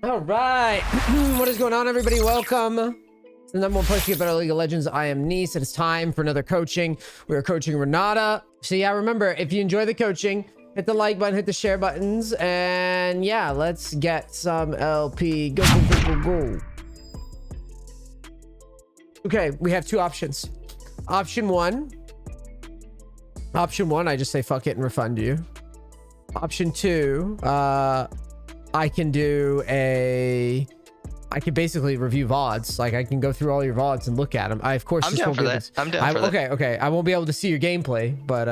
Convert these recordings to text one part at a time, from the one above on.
All right. What is going on, everybody? Welcome to the #1 place to get better League of Legends. I am NEACE. It is time for another coaching. We are coaching Renata. So yeah, remember, if you enjoy the coaching, hit the like button, hit the share buttons, and yeah, let's get some LP. Go, go, go, go, go. Okay, we have two options. Option one, I just say fuck it and refund you. Option two, I can basically review VODs. Like, I can go through all your VODs and look at them. I, of course, I'm down for that. I'm down for that. Okay. I won't be able to see your gameplay, but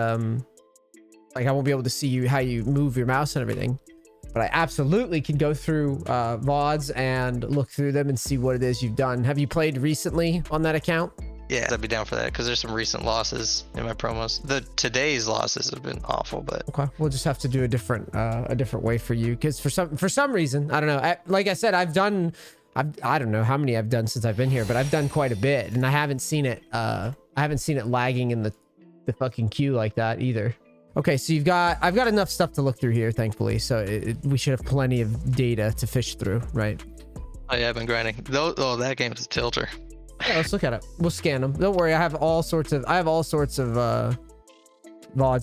like, I won't be able to see how you move your mouse and everything. But I absolutely can go through VODs and look through them and see what it is you've done. Have you played recently on that account? Yeah, I'd be down for that because there's some recent losses in my promos. Today's losses have been awful, but okay, we'll just have to do a different way for you, because for some reason, I don't know. Like I said, I don't know how many I've done since I've been here, but I've done quite a bit, and I haven't seen it. I haven't seen it lagging in the fucking queue like that either. Okay, so I've got enough stuff to look through here, thankfully. So we should have plenty of data to fish through, right? Oh yeah, I've been grinding. Oh, that game is a tilter. Yeah, let's look at it. We'll scan them. Don't worry, I have all sorts of VODs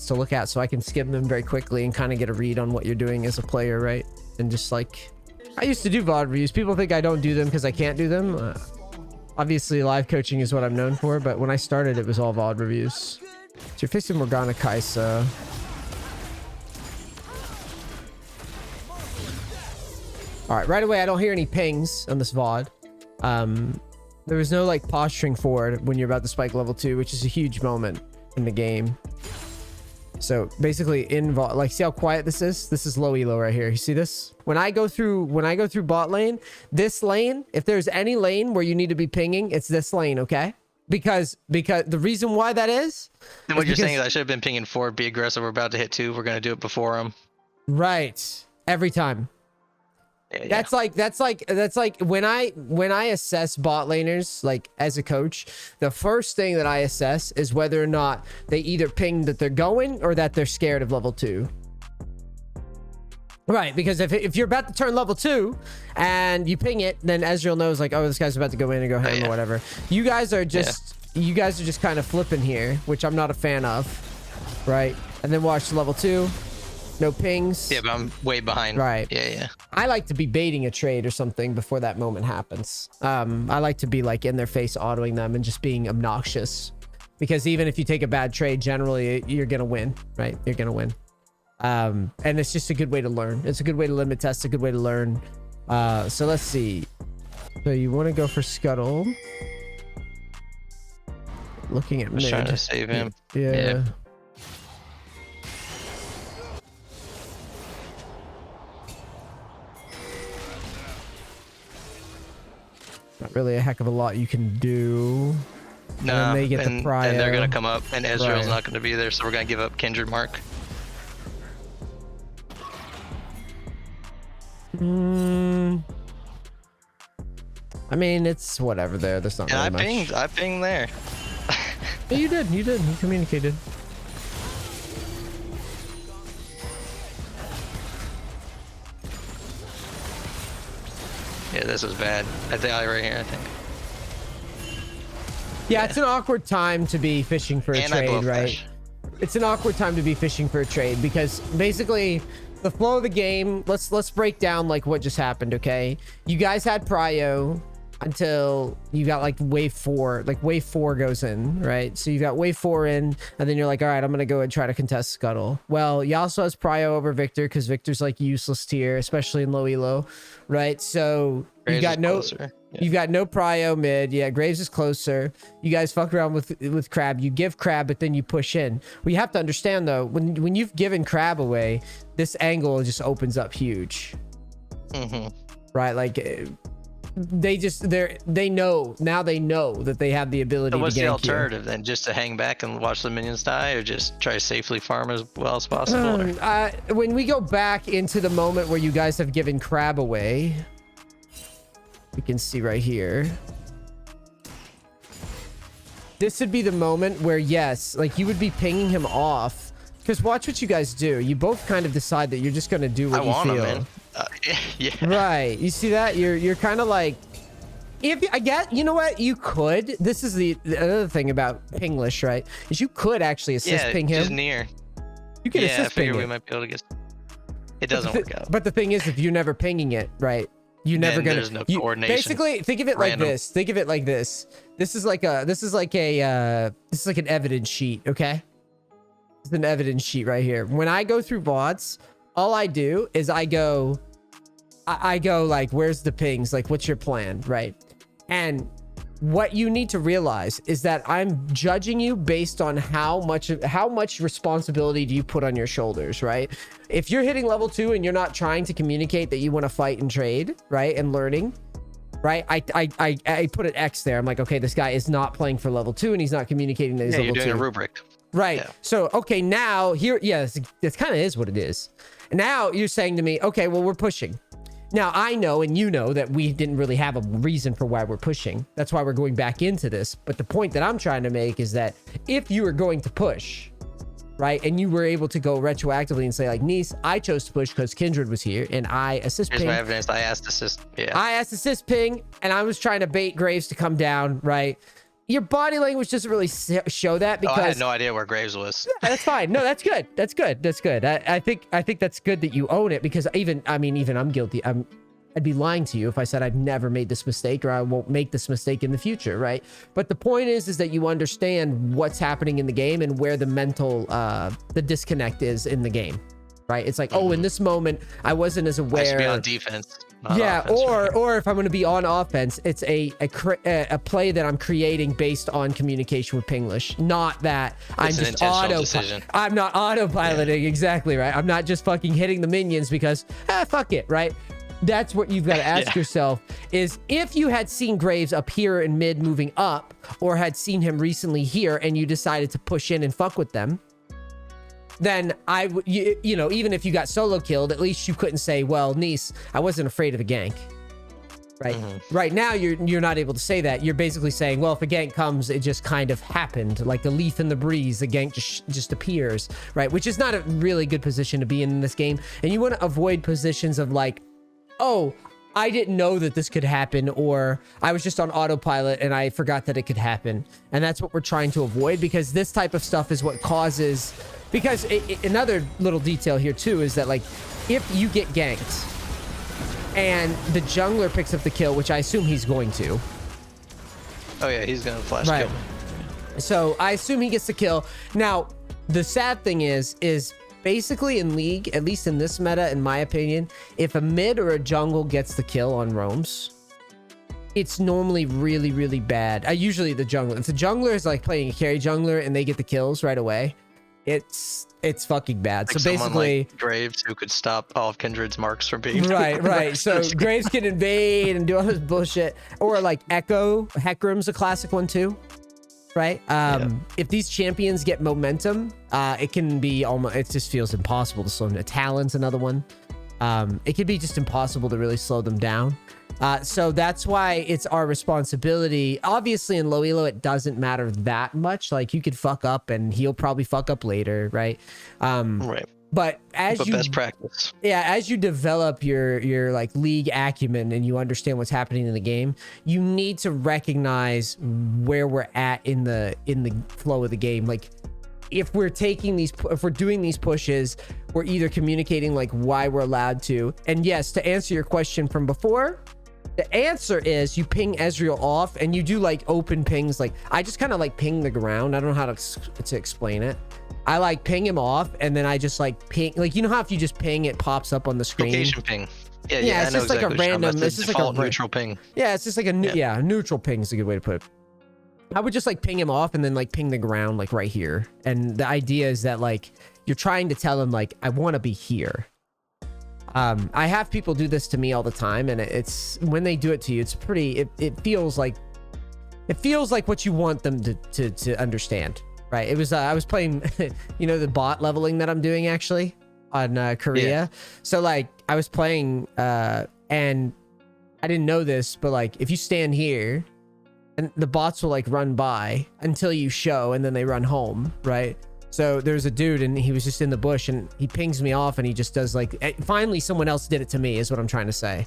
to look at, so I can skim them very quickly and kind of get a read on what you're doing as a player, right? And just like, I used to do VOD reviews. People think I don't do them because I can't do them. Obviously, live coaching is what I'm known for, but when I started, it was all VOD reviews. So you're facing Morgana Kaisa. All right, right away, I don't hear any pings on this VOD. There was no like posturing forward when you're about to spike level 2, which is a huge moment in the game. So basically like, see how quiet this is? This is low elo right here. You see this? When I go through bot lane, this lane, if there's any lane where you need to be pinging, it's this lane, okay? Because the reason why that is. And what you're saying is I should have been pinging forward, be aggressive. We're about to hit 2. We're going to do it before him. Right. Every time. Yeah. That's like when I assess bot laners, like as a coach, the first thing that I assess is whether or not they either ping that they're going or that they're scared of level 2. Right, because if you're about to turn level 2 and you ping it, then Ezreal knows like, oh, this guy's about to go in and go ham or whatever. You guys are just kind of flipping here, which I'm not a fan of. Right, and then watch level 2. No pings. Yeah, but I'm way behind. Right. Yeah. I like to be baiting a trade or something before that moment happens. I like to be like in their face autoing them and just being obnoxious. Because even if you take a bad trade, generally you're going to win, right? You're going to win. And it's just a good way to learn. It's a good way to limit test, a good way to learn. So let's see. So you want to go for Scuttle. Looking at mid. Trying to save him. Yeah. Not really a heck of a lot you can do. No, and they get the prio. And they're going to come up, and Ezreal's not going to be there, so we're going to give up Kindred Mark. I mean, it's whatever there. There's not really much. I pinged there. Yeah, you did. You communicated. Yeah, this was bad. I think right here, I think. Yeah, it's an awkward time to be fishing for a trade, right? It's an awkward time to be fishing for a trade because basically the flow of the game, let's break down like what just happened, okay? You guys had prio until you got like wave 4. Like wave 4 goes in, right? So you got wave 4 in, and then you're like, all right, I'm gonna go and try to contest Scuttle. Well, Yasuo has prio over Victor because Victor's like useless tier, especially in low elo, right? So you got no prio mid. Yeah, Graves is closer. You guys fuck around with Crab. You give Crab, but then you push in. Well, you have to understand though, when you've given Crab away, this angle just opens up huge. Right, like they know that they have the ability to gank you. What's the alternative then? Just to hang back and watch the minions die, or just try to safely farm as well as possible? When we go back into the moment where you guys have given Crab away, we can see right here. This would be the moment where, yes, like you would be pinging him off. Because watch what you guys do. You both kind of decide that you're just going to do what you feel. Yeah. Right. You see that? You're kind of like, if I get, you know what, you could. This is the other thing about Pinglish, right? Is you could actually assist ping him. Just near. You can I assist ping figure we it. might be able to get. It doesn't work out. But the thing is, if you're never pinging it, right? You never gonna. There's no coordination. Basically, think of it like this. Think of it like this. This is like an evidence sheet, okay? It's an evidence sheet right here. When I go through VODs, all I do is I go like, where's the pings? Like, what's your plan, right? And what you need to realize is that I'm judging you based on how much responsibility do you put on your shoulders, right? If you're hitting level 2 and you're not trying to communicate that you want to fight and trade, right, and learning, right, I put an X there. I'm like, okay, this guy is not playing for level 2 and he's not communicating that he's level 2. You're doing a rubric. Right. Yeah. So, okay, now here, yes, this kind of is what it is. Now you're saying to me, okay, well, we're pushing. Now, I know and you know that we didn't really have a reason for why we're pushing. That's why we're going back into this. But the point that I'm trying to make is that if you were going to push, right, and you were able to go retroactively and say, like, NEACE, I chose to push because Kindred was here and I assist ping. Here's my evidence. I asked assist. Yeah. I asked assist ping and I was trying to bait Graves to come down, right? Your body language doesn't really show that because I had no idea where Graves was. Yeah, that's fine. No, that's good. That's good. That's good. I think that's good that you own it because even I'm guilty. I'd be lying to you if I said I've never made this mistake or I won't make this mistake in the future, right? But the point is that you understand what's happening in the game and where the mental the disconnect is in the game, right? It's like, oh, in this moment I wasn't as aware. I should be on defense. Yeah, offense, or if I'm going to be on offense, it's a play that I'm creating based on communication with Pinglish, not that I'm just I'm not autopiloting. Exactly right. I'm not just fucking hitting the minions because fuck it, right? That's what you've got to ask yourself is if you had seen Graves up here in mid moving up or had seen him recently here and you decided to push in and fuck with them, then you know, even if you got solo killed, at least you couldn't say, well, NEACE, I wasn't afraid of a gank, right? Right now, you're not able to say that. You're basically saying, well, if a gank comes, it just kind of happened, like a leaf in the breeze. The gank just appears, right? Which is not a really good position to be in this game. And you want to avoid positions of like, oh, I didn't know that this could happen, or I was just on autopilot and I forgot that it could happen. And that's what we're trying to avoid because this type of stuff is what causes... Because another little detail here too is that like if you get ganked and the jungler picks up the kill, which I assume he's going to. Oh yeah, he's gonna flash kill. So I assume he gets the kill. Now, the sad thing is basically in League, at least in this meta, in my opinion, if a mid or a jungle gets the kill on roams, it's normally really, really bad. Usually the jungler. If the jungler is like playing a carry jungler and they get the kills right away, it's fucking bad. Like so basically like Graves who could stop all of Kindred's marks from being right. So Graves can invade and do all this bullshit, or like Echo Hecarim's a classic one too, right? If these champions get momentum, it can be almost, it just feels impossible to slow them. Talon's another one. It could be just impossible to really slow them down. So that's why it's our responsibility. Obviously in low elo, it doesn't matter that much. Like you could fuck up and he'll probably fuck up later, right? Right. But best practice. Yeah, as you develop your like league acumen and you understand what's happening in the game, you need to recognize where we're at in the flow of the game. Like if we're doing these pushes, we're either communicating like why we're allowed to. And yes, to answer your question from before, the answer is you ping Ezreal off and you do like open pings. Like I just kind of like ping the ground. I don't know how to explain it. I like ping him off and then I just like ping, like, you know how if you just ping, it pops up on the screen. Location ping. Yeah, it's just like a random, it's just like a neutral ping. Yeah, it's just like a neutral ping is a good way to put it. I would just like ping him off and then like ping the ground like right here. And the idea is that like you're trying to tell him like, I want to be here. I have people do this to me all the time, and it's when they do it to you, it's pretty, it feels like what you want them to understand, right? It was I was playing you know, the bot leveling that I'm doing actually on Korea. Yeah. So like I was playing and I didn't know this, but like if you stand here and the bots will like run by until you show and then they run home, right? So there's a dude and he was just in the bush and he pings me off and he just does like, finally someone else did it to me is what I'm trying to say.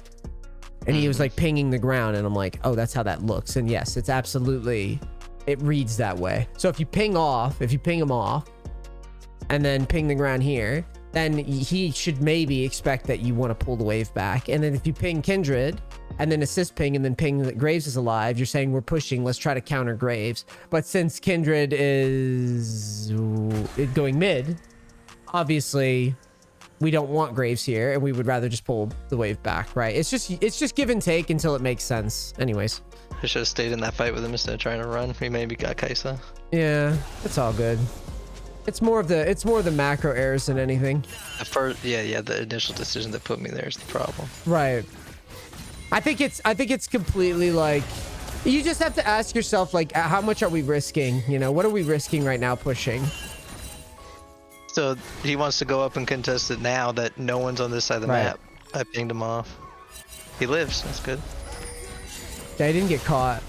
And he was like pinging the ground and I'm like, oh, that's how that looks. And yes, it's absolutely, it reads that way. So if you ping him off and then ping the ground here, then he should maybe expect that you want to pull the wave back. And then if you ping Kindred and then assist ping and then ping that Graves is alive, you're saying we're pushing, let's try to counter Graves. But since Kindred is going mid, obviously we don't want Graves here and we would rather just pull the wave back, right? It's just give and take until it makes sense. Anyways. I should have stayed in that fight with him instead of trying to run. We maybe got Kaisa. Yeah, it's all good. It's more of the macro errors than anything. The first, yeah, the initial decision that put me there is the problem. Right. I think it's completely like, you just have to ask yourself, like, how much are we risking? You know, what are we risking right now pushing? So he wants to go up and contest it now that no one's on this side of the map. I pinged him off. He lives. That's good. Yeah, I didn't get caught.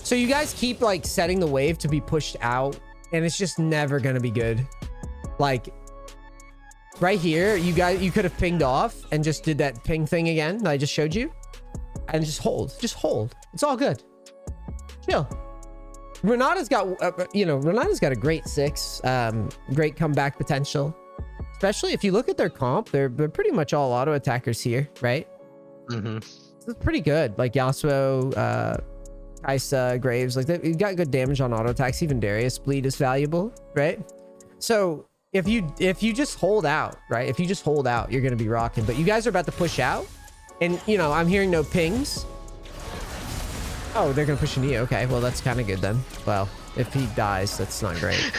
So you guys keep like setting the wave to be pushed out, and it's just never gonna be good. Like right here, you could have pinged off and just did that ping thing again that I just showed you, and just hold. It's all good. Chill. Renata's got Renata's got a great 6, great comeback potential. Especially if you look at their comp, they're pretty much all auto attackers here, right? Mm-hmm. So it's pretty good. Like Yasuo, Kaisa, Graves, like you got good damage on auto attacks. Even Darius bleed is valuable, right? So if you just hold out, right? If you just hold out, you're gonna be rocking. But you guys are about to push out, and you know I'm hearing no pings. Oh, they're gonna push into you. Okay, well that's kind of good then. Well, if he dies, that's not great.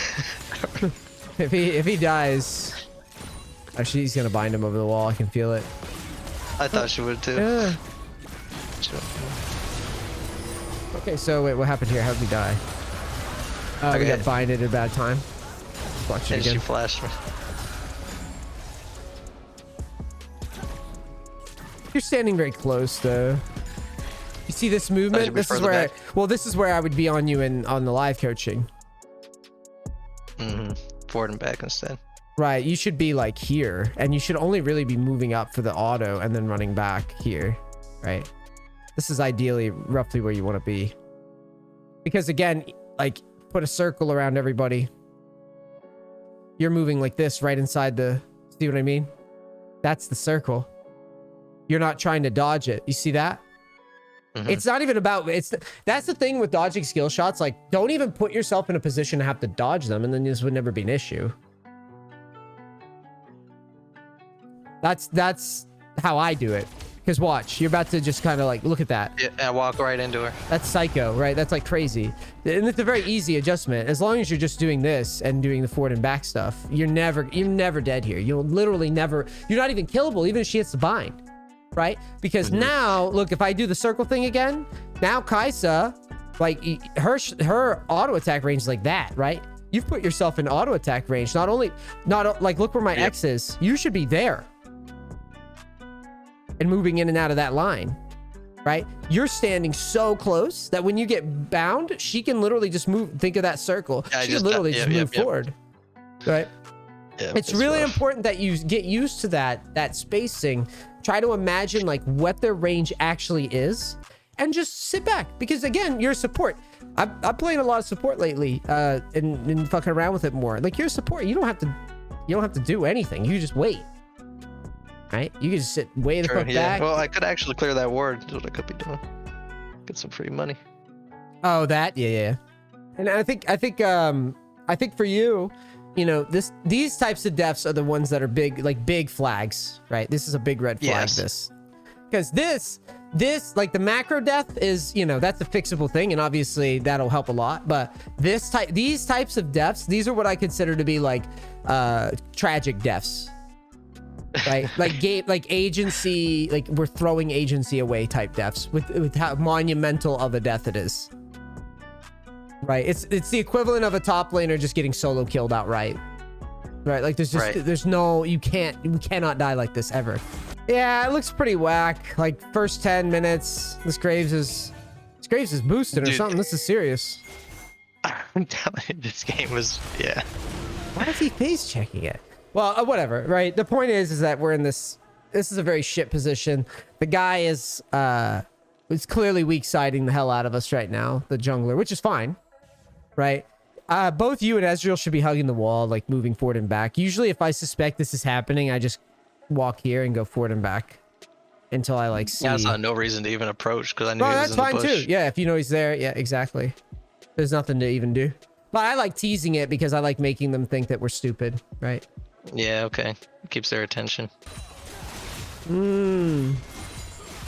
if he dies, actually he's gonna bind him over the wall. I can feel it. I thought she would too. Yeah. Okay, so wait, what happened here? How did we die? Oh, we got binded at a bad time. Let's watch it again. She flashed me. You're standing very close though. You see this movement? This is where this is where I would be on you on the live coaching. Mm-hmm. Forward and back instead. Right, you should be like here, and you should only really be moving up for the auto and then running back here, right? This is ideally roughly where you want to be. Because again, like put a circle around everybody. You're moving like this right inside the, see what I mean? That's the circle. You're not trying to dodge it. You see that? Mm-hmm. It's not even about, that's the thing with dodging skill shots. Like, don't even put yourself in a position to have to dodge them, and then this would never be an issue. That's how I do it. Because watch, you're about to just kind of like, look at that. Yeah, I walk right into her. That's psycho, right? That's like crazy. And it's a very easy adjustment. As long as you're just doing this and doing the forward and back stuff, you're never dead here. You'll literally never, you're not even killable, even if she hits the bind. Right? Because now, look, if I do the circle thing again, now Kaisa, like her auto attack range is like that, right? You've put yourself in auto attack range. Not like, look where my X is. You should be there. And moving in and out of that line, right? You're standing so close that when you get bound, she can literally just move. Think of that circle. Yeah, she can literally just move forward, right? Yeah, it's really important that you get used to that spacing. Try to imagine like what their range actually is, and just sit back. Because again, you're a support. I'm playing a lot of support lately, and fucking around with it more. Like you're a support. You don't have to do anything. You just wait. Right? You can just sit way the fuck back. Well, I could actually clear that ward. That's what I could be doing. Get some free money. Oh, that? Yeah. And I think for you, you know, these types of deaths are the ones that are big flags, right? This is a big red flag. Yes. Because this like the macro death is, you know, that's a fixable thing, and obviously that'll help a lot. But these types of deaths, these are what I consider to be like tragic deaths. Right? like agency, like we're throwing agency away type deaths with how monumental of a death it is. Right? It's the equivalent of a top laner just getting solo killed outright. Right? Like there's no, we cannot die like this ever. Yeah, it looks pretty whack. Like first 10 minutes, this Graves is boosted or something. This is serious. I'm telling you, this game was, yeah. Why is he face checking it? Well, whatever, right? The point is that we're in this is a very shit position. The guy is clearly weak siding the hell out of us right now, the jungler, which is fine, right? Both you and Ezreal should be hugging the wall, like moving forward and back. Usually if I suspect this is happening, I just walk here and go forward and back until I like see. Yeah, that's not no reason to even approach because I knew he was that's in the fine bush. too. Yeah, if you know he's there, yeah, exactly. There's nothing to even do. But I like teasing it because I like making them think that we're stupid, right? Yeah, okay. Keeps their attention.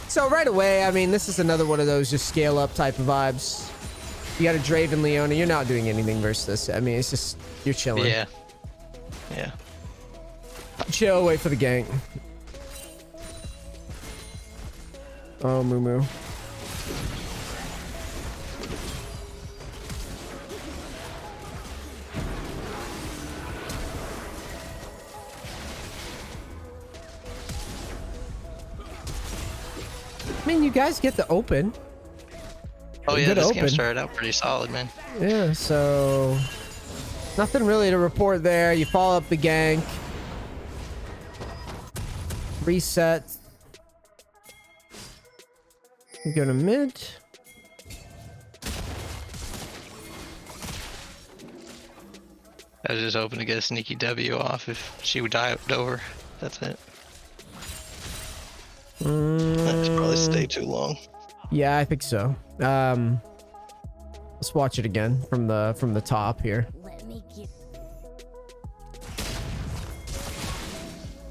So right away, I mean, this is another one of those just scale up type of vibes. You got a Draven Leona. You're not doing anything versus this. I mean, it's just, you're chilling. Yeah. Yeah. Chill, wait for the gank. Oh, Moo Moo. I mean, you guys get the open. Oh yeah, this game started out pretty solid, man. Yeah, so nothing really to report there. You follow up the gank. Reset. You go to mid. I was just hoping to get a sneaky W off if she would dived over. That's it. That's probably stay too long. Yeah, I think so. Let's watch it again from the top here.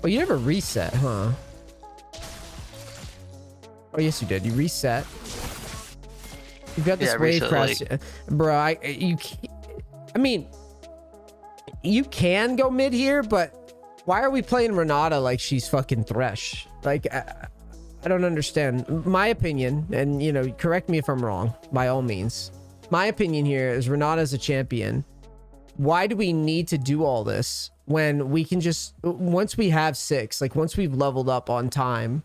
Oh, you never reset, huh? Oh, yes, you did. You reset. You've got this wave crash, bro. I mean, you can go mid here, but why are we playing Renata like she's fucking Thresh? Like, I don't understand. My opinion, and you know, correct me if I'm wrong, by all means. My opinion here is Renata's a champion. Why do we need to do all this when we can just, once we have 6, like once we've leveled up on time,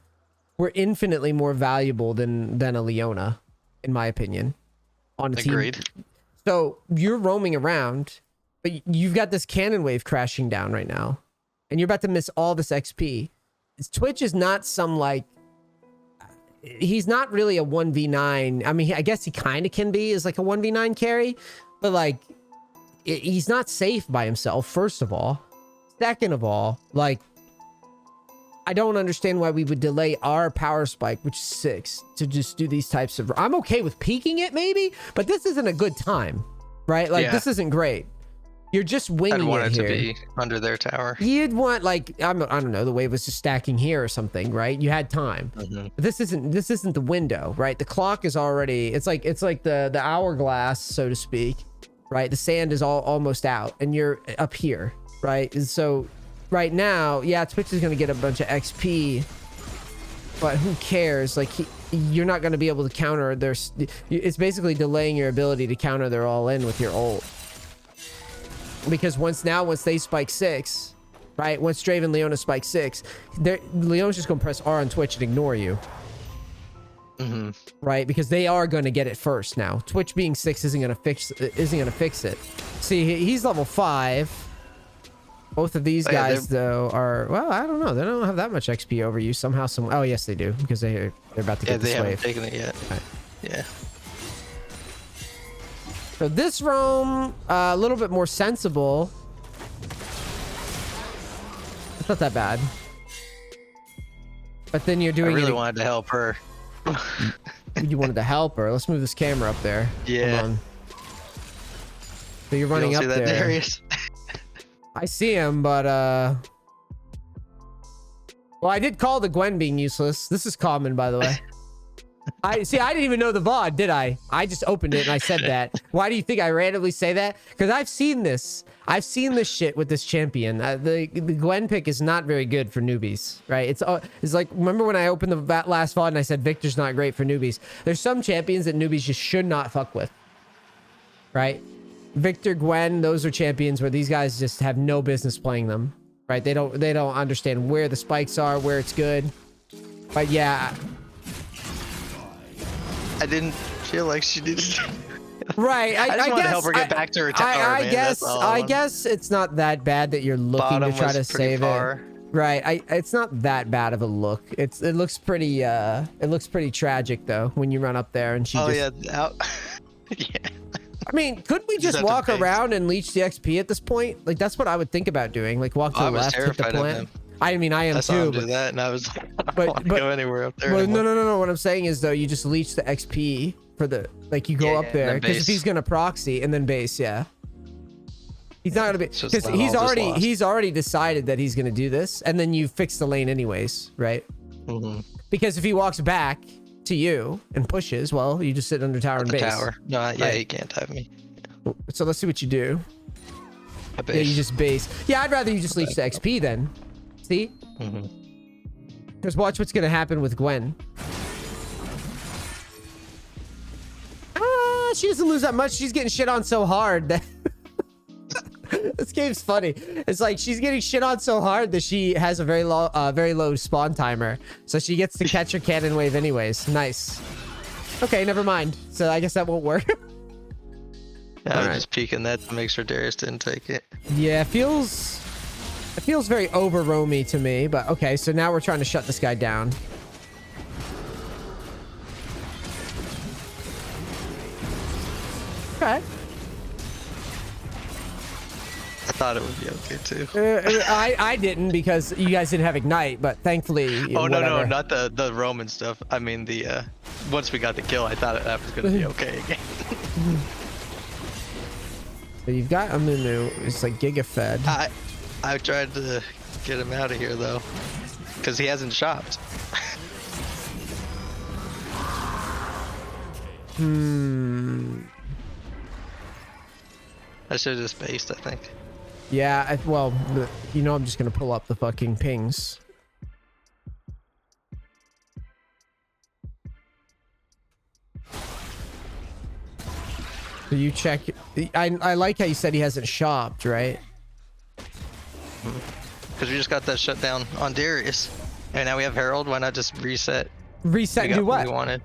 we're infinitely more valuable than a Leona, in my opinion, on a team. Agreed. So you're roaming around, but you've got this cannon wave crashing down right now, and you're about to miss all this XP. Twitch is not some like, he's not really a 1v9. I mean, I guess he kind of can be as like a 1v9 carry, but like he's not safe by himself, first of all. Second of all, like, I don't understand why we would delay our power spike, which is 6, to just do these types of... I'm okay with peaking it maybe, but this isn't a good time, right? Like, this isn't great. You're just winging I'd want it it here. to be under their tower. You'd want, like, I don't know, the wave was just stacking here or something, right? You had time. But this isn't the window, right? The clock is already... It's like the hourglass, so to speak, right? The sand is almost out, and you're up here, right? And so right now, yeah, Twitch is going to get a bunch of XP, but who cares? Like, you're not going to be able to counter their... It's basically delaying your ability to counter their all-in with your ult. Because once they spike 6, right? Once Draven Leona spike 6, Leona's just going to press R on Twitch and ignore you. Right? Because they are going to get it first now. Twitch being 6 isn't going to fix it. See, he's level 5. Both of these guys, though, are... Well, I don't know. They don't have that much XP over you somehow. Oh, yes, they do. Because they're about to get this wave. Yeah, they haven't taken it yet. Right. Yeah. So this roam, a little bit more sensible. It's not that bad. But then you're doing... I really wanted to help her. You wanted to help her. Let's move this camera up there. Yeah. Hold on. So you're running you don't up see that, there. Darius? I see him, but well, I did call the Gwen being useless. This is common, by the way. I didn't even know the VOD, did I? I just opened it and I said that. Why do you think I randomly say that? Because I've seen this. I've seen this shit with this champion. The Gwen pick is not very good for newbies, right? It's like, remember when I opened the last VOD and I said Victor's not great for newbies? There's some champions that newbies just should not fuck with, right? Victor, Gwen, those are champions where these guys just have no business playing them, right? They don't understand where the spikes are, where it's good. But yeah, I didn't feel like she did. Right. I just want to guess help her get back to her tower, I man. guess That's all I want. guess it's not that bad that you're looking Bottom to try to was pretty save far. it. Right. It's not that bad of a look. It looks pretty tragic though when you run up there and she Yeah. Yeah. I mean, couldn't we just have to walk base. around and leech the XP at this point? Like that's what I would think about doing. Like walk to I the was left, hit the terrified of plant. him. I mean, I am I saw too. him do that, and I was like, I don't want to but- go anywhere up there. Well, anymore. no. What I'm saying is though, you just leech the XP for the like you go Yeah, up there then because if base. he's gonna proxy and then base, yeah. He's not gonna be It's just because not all just lost. he's already decided that he's gonna do this, and then you fix the lane anyways, right? Mhm. Because if he walks back to you and pushes, well, you just sit under tower and The base. tower. No, yeah, Right. he can't have me. So let's see what you do. I Yeah, you just base. Yeah, I'd rather you just leech the XP then. See? Mhm. Because watch what's gonna happen with Gwen. She doesn't lose that much. She's getting shit on so hard that this game's funny. It's like she's getting shit on so hard that she has a very low spawn timer, so she gets to catch her cannon wave anyways. Nice. Okay, never mind. So I guess that won't work. Yeah, I was Alright. just peeking that to make sure Darius didn't take it. Yeah, it feels very over roamy to me, but okay, so now we're trying to shut this guy down. Okay. I thought it would be okay too. I didn't because you guys didn't have ignite, but thankfully Oh no, whatever. not the Roman stuff. I mean the once we got the kill, I thought that was gonna be okay again. So you've got Amumu. It's like giga fed. I tried to get him out of here though, because he hasn't shopped. I should have just based, I think. Yeah, well, you know I'm just gonna pull up the fucking pings. So you check. I like how you said he hasn't shopped, right? Because we just got that shutdown on Darius, and now we have Herald. Why not just reset? Reset We and do got what? we wanted.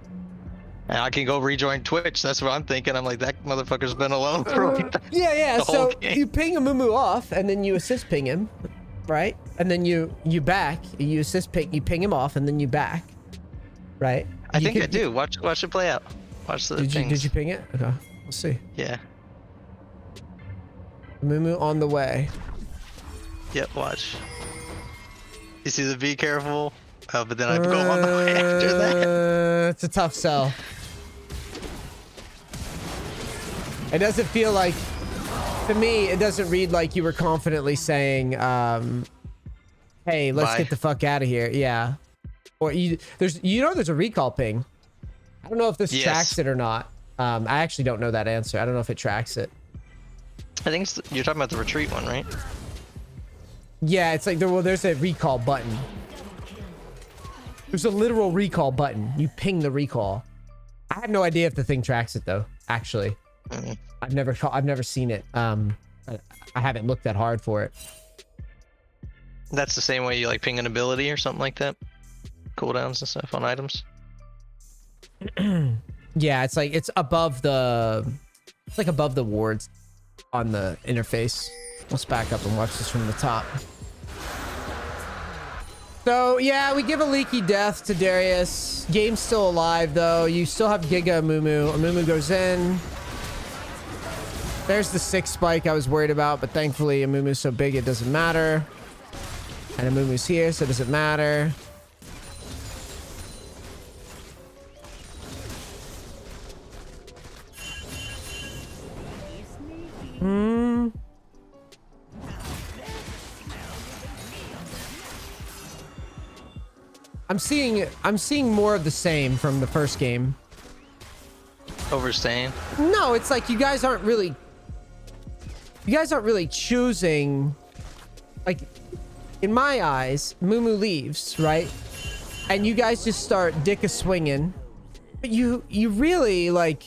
And I can go rejoin Twitch. That's what I'm thinking. I'm like, that motherfucker's been alone for Yeah. the So whole game. you ping Amumu off, and then you assist ping him, right? And then you back. You assist ping. You ping him off, and then you back, right? I You think I could- do. Watch it play out. Watch the Did things. you ping it? Okay, we'll see. Yeah. Amumu on the way. Yep. Watch. You see the be careful. Oh, but then I go on the way after that. It's a tough sell. It doesn't feel like, to me, it doesn't read like you were confidently saying, hey, let's Bye. get the fuck out of here. Yeah. Or there's a recall ping. I don't know if this Yes. tracks it or not. I actually don't know that answer. I don't know if it tracks it. I think you're talking about the retreat one, right? Yeah, it's like there's a recall button. There's a literal recall button. You ping the recall. I have no idea if the thing tracks it though. Actually, Mm. I've never seen it. I haven't looked that hard for it. That's the same way you like ping an ability or something like that. Cooldowns and stuff on items. Yeah, it's like it's above the wards on the interface. Let's back up and watch this from the top. So yeah, we give a leaky death to Darius. Game's still alive though. You still have Giga Amumu. Amumu goes in. There's the 6 spike I was worried about, but thankfully Amumu's so big it doesn't matter. And Amumu's here, so it doesn't matter. I'm seeing more of the same from the first game. Overstaying. No, it's like you guys aren't really choosing. Like, in my eyes, Mumu leaves, right? And you guys just start dick a swinging. But you really like,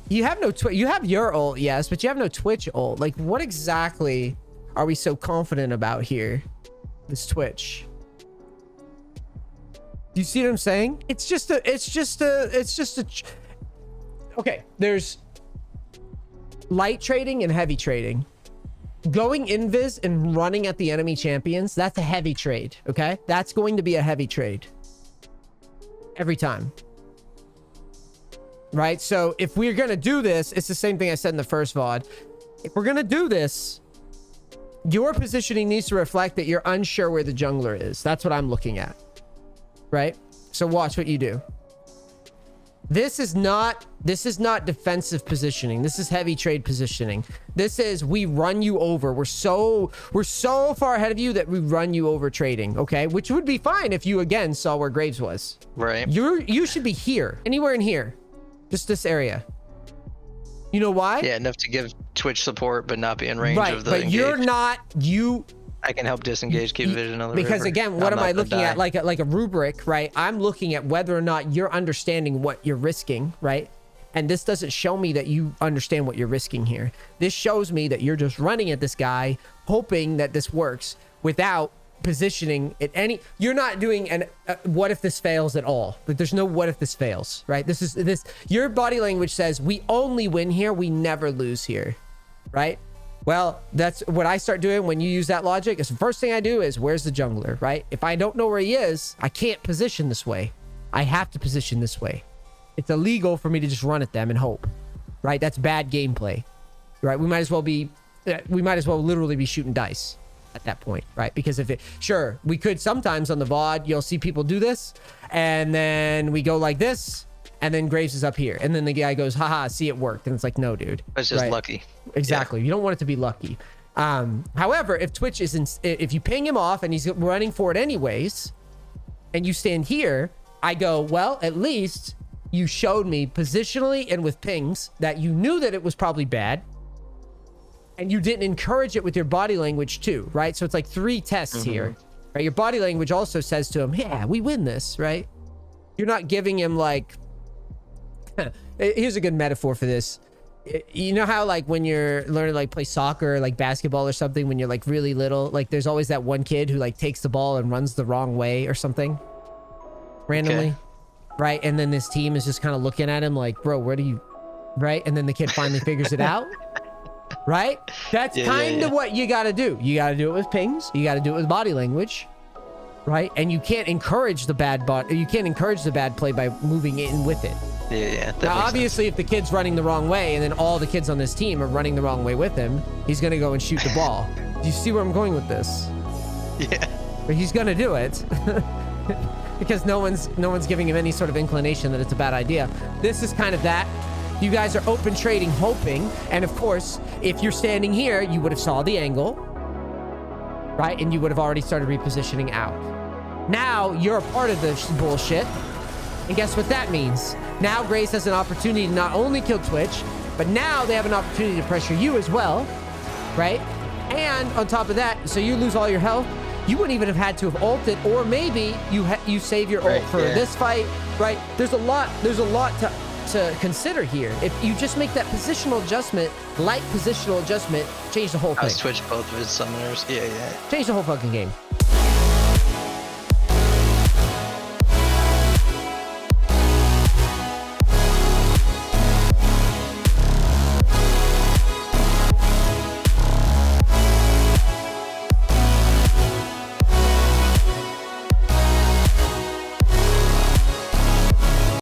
you have no you have your ult, yes, but you have no Twitch ult. Like, what exactly are we so confident about here? This Twitch. Do you see what I'm saying? Okay, there's light trading and heavy trading. Going invis and running at the enemy champions, that's a heavy trade, okay? That's going to be a heavy trade. Every time. Right? So if we're going to do this, it's the same thing I said in the first VOD. If we're going to do this, your positioning needs to reflect that you're unsure where the jungler is. That's what I'm looking at. Right? So watch what you do. This is not defensive positioning. This is heavy trade positioning. This is we run you over. We're so far ahead of you that we run you over trading, okay? Which would be fine if you again saw where Graves was. Right. You should be here. Anywhere in here. Just this area. You know why? Yeah, enough to give Twitch support but not be in range of the but engage. you're not I can help disengage, keep vision on the because river. again, what am I looking at? Like a rubric, right? I'm looking at whether or not you're understanding what you're risking, right? And this doesn't show me that you understand what you're risking here. This shows me that you're just running at this guy, hoping that this works without positioning it any. You're not doing an what if this fails at all. Like there's no what if this fails, right? This your body language says we only win here, we never lose here, right? Well, that's what I start doing when you use that logic. Is the first thing I do is where's the jungler, right? If I don't know where he is, I can't position this way. I have to position this way. It's illegal for me to just run at them and hope, right? That's bad gameplay, right? We might as well literally be shooting dice at that point, right? Because sure, we could sometimes on the VOD, you'll see people do this and then we go like this. And then Graves is up here. And then the guy goes, haha, see, it worked. And it's like, no, dude. It's just lucky. Exactly. Yeah. You don't want it to be lucky. However, if Twitch if you ping him off and he's running for it anyways, and you stand here, I go, well, at least you showed me positionally and with pings that you knew that it was probably bad. And you didn't encourage it with your body language too, right? So it's like 3 tests here, right? Your body language also says to him, yeah, we win this, right? You're not giving him like, here's a good metaphor for this. You know how like when you're learning like play soccer or like basketball or something, when you're like really little, like there's always that one kid who like takes the ball and runs the wrong way or something randomly, right? And then this team is just kind of looking at him like, bro, where do you, right? And then the kid finally figures it out, right? That's kind of what you got to do. You got to do it with pings. You got to do it with body language, right? And you can't encourage the bad play by moving in with it. Yeah. Now, obviously, if the kid's running the wrong way and then all the kids on this team are running the wrong way with him, he's going to go and shoot the ball. Do you see where I'm going with this? Yeah. But he's going to do it because no one's giving him any sort of inclination that it's a bad idea. This is kind of that. You guys are open trading, hoping. And of course, if you're standing here, you would have saw the angle, right? And you would have already started repositioning out. Now you're a part of this bullshit. And guess what that means? Now Grace has an opportunity to not only kill Twitch, but now they have an opportunity to pressure you as well, right? And on top of that, so you lose all your health, you wouldn't even have had to have ulted, or maybe you save your ult for this fight, right? There's a lot to consider here. If you just make that positional adjustment, light positional adjustment, change the whole thing. Switch both of his summoners. Yeah. Change the whole fucking game.